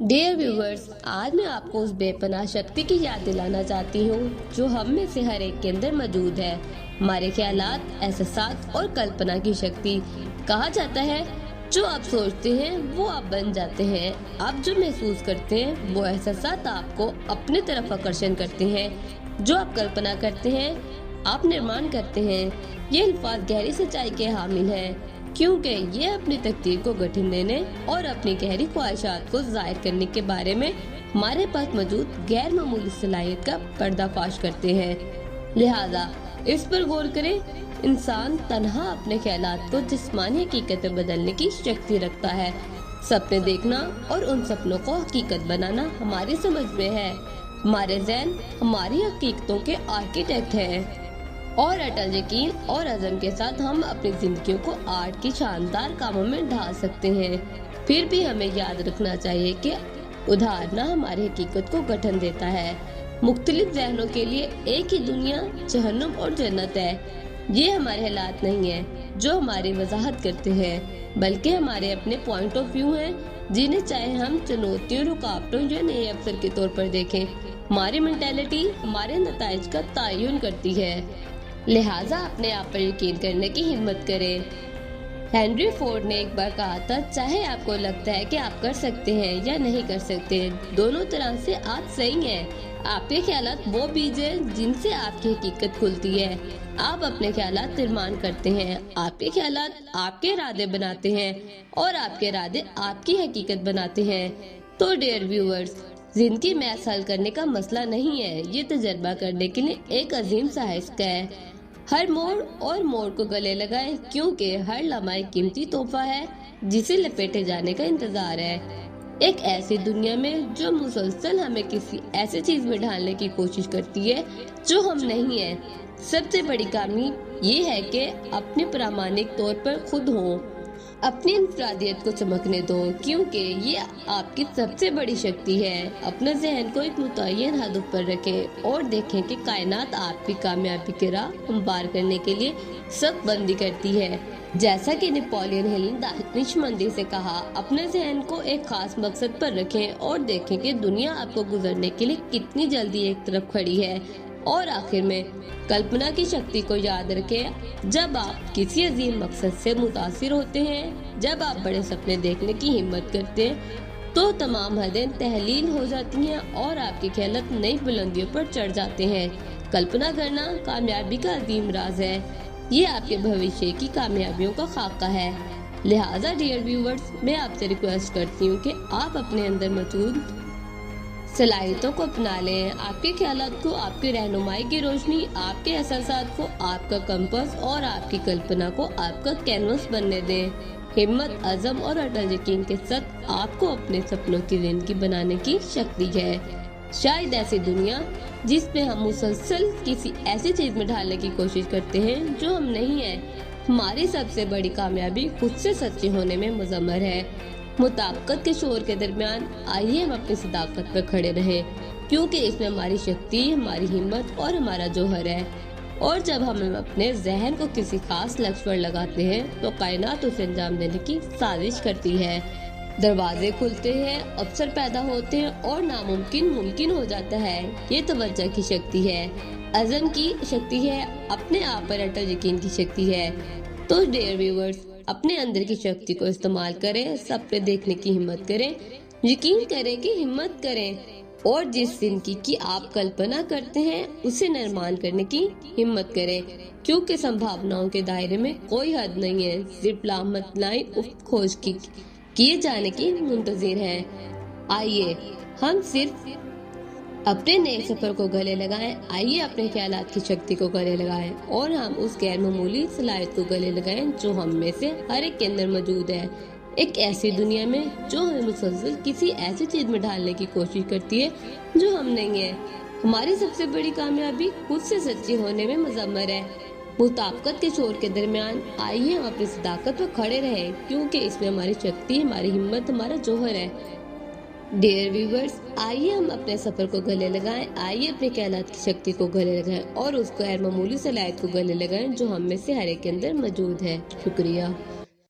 Dear viewers, आज मैं आपको उस बेपनाह शक्ति की याद दिलाना चाहती हूँ जो हम में से हर एक के अंदर मौजूद है। हमारे ख्यालात, एहसासात और कल्पना की शक्ति। कहा जाता है जो आप सोचते हैं वो आप बन जाते हैं। आप जो महसूस करते हैं वो एहसासात आपको अपने तरफ आकर्षण करते हैं। जो आप कल्पना करते हैं आप निर्माण करते हैं। ये अल्फाज गहरी सच्चाई के हामिल हैं, क्योंकि ये अपनी तकदीर को गठन देने और अपनी गहरी ख्वाहिशात को जाहिर करने के बारे में हमारे पास मौजूद गैर मामूली सलाहियत का पर्दाफाश करते हैं। लिहाजा इस पर गौर करें। इंसान तन्हा अपने ख्यालात को जिस्मानी हकीकत में बदलने की शक्ति रखता है। सपने देखना और उन सपनों को हकीकत बनाना हमारी समझ में है। हमारे ज़हन हमारी हकीकतों के आर्किटेक्ट हैं और अटल यकीन और अज़म के साथ हम अपनी जिंदगियों को आर्ट की शानदार कामों में ढाल सकते हैं। फिर भी हमें याद रखना चाहिए कि उदाहरण हमारी हकीकत को गठन देता है। मुख्तलिफ ज़हनों के लिए एक ही दुनिया, जहन्नुम और जन्नत है। ये हमारे हालात नहीं है जो हमारी वजाहत करते हैं, बल्कि हमारे अपने पॉइंट ऑफ व्यू हैं, जिन्हें चाहे हम चुनौतियों, रुकावटों या नए अवसर के तौर पर देखें। हमारी मेंटालिटी हमारे नताइज का तयन करती है। लिहाजा अपने आप पर यकीन करने की हिम्मत करें। हेनरी फोर्ड ने एक बार कहा था, चाहे आपको लगता है कि आप कर सकते हैं या नहीं कर सकते, दोनों तरह से आप सही हैं। आपके ख्यालात वो बीज हैं जिनसे आपकी हकीकत खुलती है। आप अपने ख्यालात निर्माण करते हैं। आपके ख्यालात आपके इरादे बनाते हैं और आपके इरादे आपकी हकीकत बनाते हैं। तो डियर व्यूअर्स, जिंदगी मैथ्स हल करने का मसला नहीं है, ये तजर्बा करने के लिए एक अजीम सा हिस्सा है। हर मोड़ और मोड़ को गले लगाएं, क्योंकि हर लम्हा एक कीमती तोहफा है जिसे लपेटे जाने का इंतजार है। एक ऐसी दुनिया में जो मुसलसल हमें किसी ऐसी चीज में ढालने की कोशिश करती है जो हम नहीं है, सबसे बड़ी कमी ये है कि अपने प्रामाणिक तौर पर खुद हों। अपनी इंफरादियत को चमकने दो, क्योंकि ये आपकी सबसे बड़ी शक्ति है। अपने जहन को एक मुतय्यन हद पर रखें और देखें कि कायनात आपकी कामयाबी की राह हमवार करने के लिए सब बंदी करती है। जैसा कि नेपोलियन हिल ने दानिशमंदी से कहा, अपने जहन को एक खास मकसद पर रखें और देखें कि दुनिया आपको गुजरने के लिए कितनी जल्दी एक तरफ खड़ी है। और आखिर में कल्पना की शक्ति को याद रखें। जब आप किसी अजीम मकसद से मुतासिर होते हैं, जब आप बड़े सपने देखने की हिम्मत करते हैं, तो तमाम हदें तहलील हो जाती हैं और आपके ख्यालात नई बुलंदियों पर चढ़ जाते हैं। कल्पना करना कामयाबी का अजीम राज है। ये आपके भविष्य की कामयाबियों का खाका है। लिहाजा डियर व्यूवर्स, मैं आपसे रिक्वेस्ट करती हूँ कि आप अपने अंदर मौजूद सलाहियतों को अपना लें। आपके ख्यालात को आपकी रहनुमाई की रोशनी, आपके एहसासात को आपका कंपास और आपकी कल्पना को आपका कैनवस बनने दें। हिम्मत, अज़म और अटल यकीन के साथ आपको अपने सपनों की जिंदगी बनाने की शक्ति है। शायद ऐसी दुनिया जिसमें हम मुसलसल किसी ऐसी चीज में ढालने की कोशिश करते हैं जो हम नहीं है, हमारी सबसे बड़ी कामयाबी खुद से सच्चे होने में मुज़म्मर है। मुताबिकत के शोर के दरमियान आइए हम अपनी सदाकत पर खड़े रहें, क्योंकि इसमें हमारी शक्ति, हमारी हिम्मत और हमारा जौहर है। और जब हम अपने जहन को किसी खास लक्ष्य पर लगाते हैं तो कायनात उसे अंजाम देने की साजिश करती है। दरवाजे खुलते हैं, अवसर पैदा होते हैं और नामुमकिन मुमकिन हो जाता है। ये तवज्जो की शक्ति है, अज़म की शक्ति है, अपने आप पर अटल यकीन की शक्ति है। तो डियर व्यूअर्स, अपने अंदर की शक्ति को इस्तेमाल करें, सपने देखने की हिम्मत करें, यकीन करें कि हिम्मत करें और जिस जिंदगी की आप कल्पना करते हैं उसे निर्माण करने की हिम्मत करें, क्योंकि संभावनाओं के दायरे में कोई हद नहीं है। सिर्फ लामतलाई उफ्त खोज की किए जाने की मुंतजिर हैं। आइए हम सिर्फ अपने नए सफर को गले लगाएं। आइए अपने ख्यालात की शक्ति को गले लगाएं और हम उस गैर मामूली सलाहियत को गले लगाएं जो हम में से हर एक के अंदर मौजूद है। एक ऐसी दुनिया में जो हमें मुसलसल किसी ऐसी चीज में ढालने की कोशिश करती है जो हम नहीं है, हमारी सबसे बड़ी कामयाबी खुद से सच्ची होने में मुज़म्मर है। मुताबिकत के शोर के दरमियान आइए हम अपनी सदाकत पर खड़े रहें, क्योंकि इसमें हमारी शक्ति, हमारी हिम्मत, हमारा जौहर है। डियर व्यूवर्स, आइए हम अपने सफर को गले लगाएं। आइए अपने ख्यालात की शक्ति को गले लगाएं और उस गैर मामूली सलाहियत को गले लगाएं जो हम में से हर एक के अंदर मौजूद है। शुक्रिया।